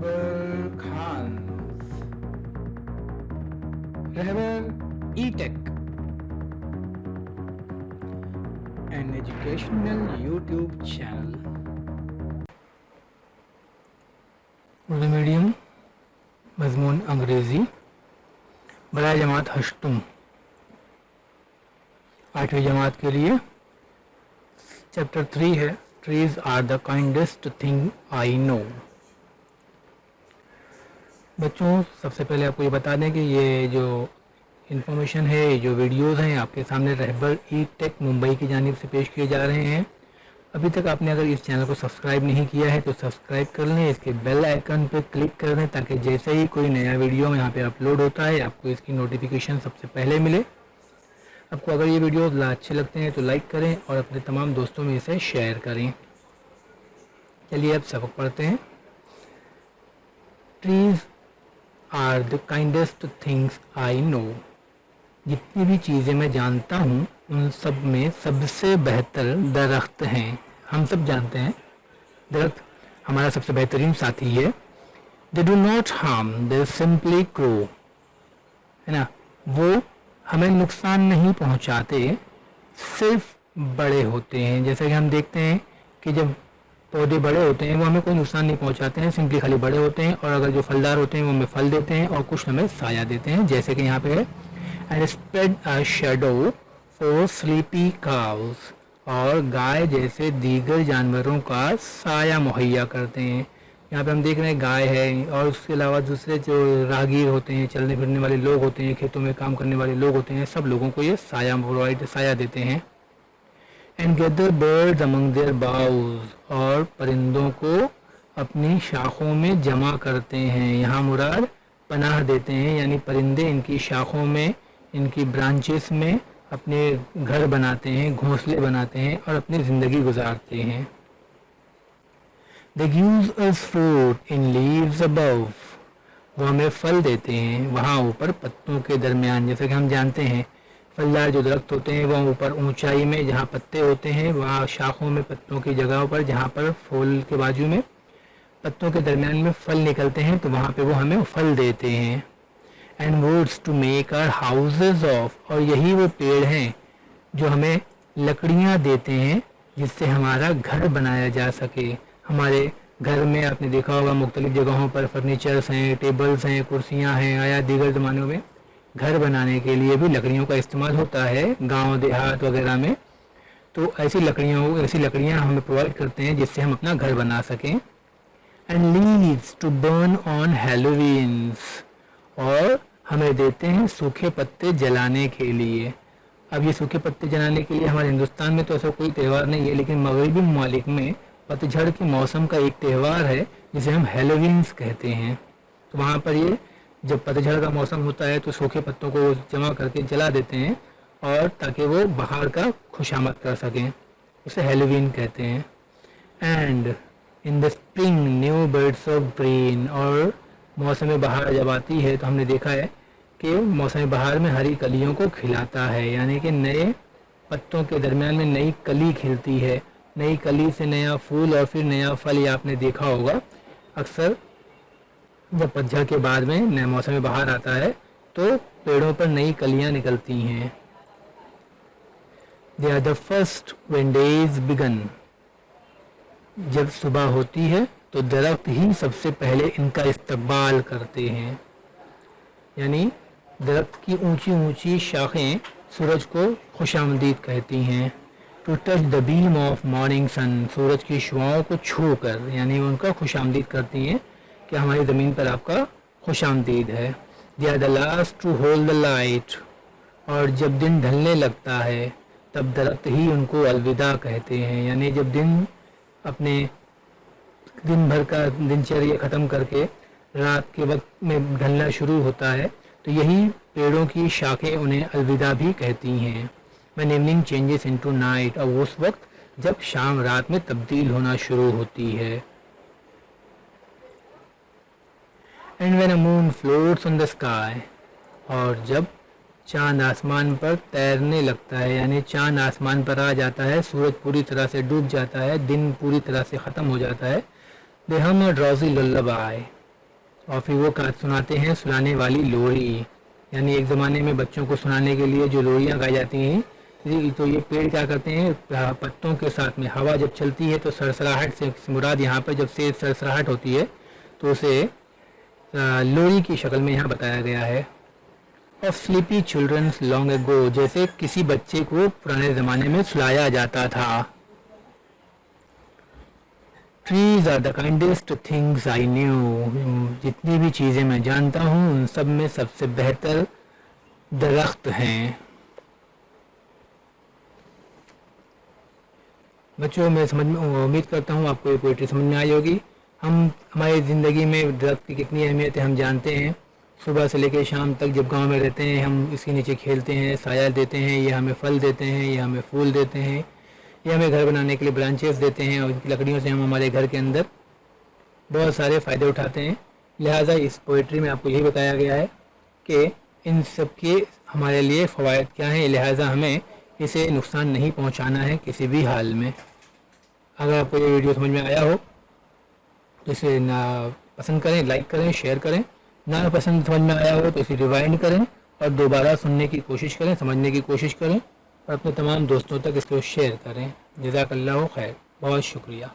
Akbar Khan's Rehbar E-Tech, an educational YouTube channel. Urdu medium, मजमून अंग्रेज़ी, बराए जमात हश्तुम, 8वीं जमात के लिए। चैप्टर 3 है trees are the kindest thing I know. बच्चों, सबसे पहले आपको ये बता दें कि ये जो इन्फॉर्मेशन है, ये जो वीडियोस हैं, आपके सामने रहबर ई-टेक मुंबई की जानिब से पेश किए जा रहे हैं। अभी तक आपने अगर इस चैनल को सब्सक्राइब नहीं किया है तो सब्सक्राइब कर लें, इसके बेल आइकन पर क्लिक कर दें ताकि जैसे ही कोई नया वीडियो यहाँ पे अपलोड होता है आपको इसकी नोटिफिकेशन सबसे पहले मिले। आपको अगर ये वीडियो अच्छे लगते हैं तो लाइक करें और अपने तमाम दोस्तों में इसे शेयर करें। चलिए अब सबक पढ़ते हैं। Trees are the kindest things I know. जितनी भी चीज़ें मैं जानता हूँ उन सब में सबसे बेहतर दरख्त हैं। हम सब जानते हैं दरख्त हमारा सबसे बेहतरीन साथी है। They do not harm, they simply grow, है ना। वो हमें नुकसान नहीं पहुंचाते, सिर्फ बड़े होते हैं। जैसे कि हम देखते हैं कि जब पौधे बड़े होते हैं वो हमें कोई नुकसान नहीं पहुंचाते हैं, सिंपली खाली बड़े होते हैं। और अगर जो फलदार होते हैं वो हमें फल देते हैं और कुछ हमें साया देते हैं, जैसे कि यहाँ पे है and spread a shadow for sleepy cows. और गाय जैसे दीगर जानवरों का साया मुहैया करते हैं। यहाँ पे हम देख रहे हैं गाय है और उसके अलावा दूसरे जो राहगीर होते हैं, चलने फिरने वाले लोग होते हैं, खेतों में काम करने वाले लोग होते हैं, सब लोगों को ये साया देते हैं। And gather birds among their boughs, और परिंदों को अपनी शाखों में जमा करते हैं। यहाँ मुराद पनाह देते हैं, यानी परिंदे इनकी शाखों में, इनकी ब्रांचेस में अपने घर बनाते हैं, घोंसले बनाते हैं और अपनी ज़िंदगी गुजारते हैं। They gives us fruit in leaves above, वो हमें फल देते हैं वहाँ ऊपर पत्तों के दरमियान। जैसे कि हम जानते हैं फलदार जो दरख्त होते हैं वह ऊपर ऊंचाई में जहाँ पत्ते होते हैं, वहाँ शाखों में पत्तों की जगहों पर जहाँ पर फूल के बाजू में पत्तों के दरमियान में फल निकलते हैं तो वहाँ पे वो हमें फल देते हैं। And woods to make our houses of, और यही वो पेड़ हैं जो हमें लकड़ियाँ देते हैं जिससे हमारा घर बनाया जा सके। हमारे घर में आपने देखा होगा मुख्तलिफ जगहों पर फर्नीचर्स हैं, टेबल्स हैं, कुर्सियां हैं, या दीगर ज़मानों में घर बनाने के लिए भी लकड़ियों का इस्तेमाल होता है गांव देहात वगैरह में। तो ऐसी लकड़ियां हमें प्रोवाइड करते हैं जिससे हम अपना घर बना सकें। And leaves to burn on Halloweens, और हमें देते हैं सूखे पत्ते जलाने के लिए। अब ये सूखे पत्ते जलाने के लिए हमारे हिंदुस्तान में तो ऐसा कोई त्यौहार नहीं है, लेकिन मगरबी ममालिक में पतझड़ के मौसम का एक त्यौहार है जिसे हम हैलोवीन्स कहते हैं। तो वहाँ पर ये जब पतझड़ का मौसम होता है तो सूखे पत्तों को जमा करके जला देते हैं और ताकि वो बाहर का खुशामद कर सकें, उसे हैलोवीन कहते हैं। And in the spring new birds of green, और मौसम बहार जब आती है तो हमने देखा है कि मौसम बहार में हरी कलियों को खिलाता है, यानी कि नए पत्तों के दरमियान में नई कली खिलती है। नई कली से नया फूल और फिर नया फल, ये आपने देखा होगा अक्सर जब पतझड़ के बाद में नए मौसम बहार आता है तो पेड़ों पर नई कलियां निकलती हैं। They are the first when days begin, जब सुबह होती है तो दरख्त ही सबसे पहले इनका इस्तकबाल करते हैं। यानी दरख्त की ऊंची ऊंची शाखें सूरज को खुशामदीद कहती हैं। To touch the beam of morning sun, सूरज की शुआओं को छू कर, यानी उनका खुशामदीद करती हैं कि हमारी ज़मीन पर आपका खुशामदीद है। They are the last to hold the light, और जब दिन ढलने लगता है तब दरख्त ही उनको अलविदा कहते हैं। यानी जब दिन अपने दिन भर का दिनचर्या ख़त्म करके रात के वक्त में ढलना शुरू होता है तो यही पेड़ों की शाखें उन्हें अलविदा भी कहती हैं। When evening changes into night, और उस वक्त जब शाम रात में तब्दील होना शुरू होती है। And when a moon floats on the sky, और जब चांद आसमान पर तैरने लगता है, यानी चांद आसमान पर आ जाता है, सूरज पूरी तरह से डूब जाता है, दिन पूरी तरह से ख़त्म हो जाता है। They hum a drowsy lullaby, और फिर वो सुनाते हैं सुनाने वाली लोरी, यानी एक ज़माने में बच्चों को सुनाने के लिए जो लोरियाँ गाई जाती हैं, तो ये पेड़ क्या करते हैं, पत्तों के साथ में हवा जब चलती है तो सरसराहट से मुराद यहाँ पर जब से सरसराहट होती है तो उसे लोरी की शक्ल में यहाँ बताया गया है। Of sleepy children's long ago, जैसे किसी बच्चे को पुराने ज़माने में सुलाया जाता था। Trees are the kindest things I knew, जितनी भी चीज़ें मैं जानता हूँ उन सब में सबसे बेहतर दरख्त हैं। बच्चों, मैं उम्मीद करता हूँ आपको ये पोइट्री समझ में आई होगी। हम हमारी ज़िंदगी में दरख्त की कितनी अहमियत है हम जानते हैं। सुबह से लेकर शाम तक जब गांव में रहते हैं हम इसके नीचे खेलते हैं, साया देते हैं, ये हमें फल देते हैं, ये हमें फूल देते हैं, ये हमें घर बनाने के लिए ब्रांचेस देते हैं और इनकी लकड़ियों से हम हमारे घर के अंदर बहुत सारे फ़ायदे उठाते हैं। लिहाजा इस पोइट्री में आपको यही बताया गया है कि इन सब के हमारे लिए फ़वाइद क्या हैं, लिहाजा हमें इसे नुकसान नहीं पहुंचाना है किसी भी हाल में। अगर आपको ये वीडियो समझ में आया हो तो इसे पसंद करें, लाइक करें, शेयर करें। ना पसंद समझ में आया हो तो इसे रिवाइंड करें और दोबारा सुनने की कोशिश करें, समझने की कोशिश करें और अपने तमाम दोस्तों तक इसको शेयर करें। जज़ाकल्लाहु खैर, बहुत शुक्रिया।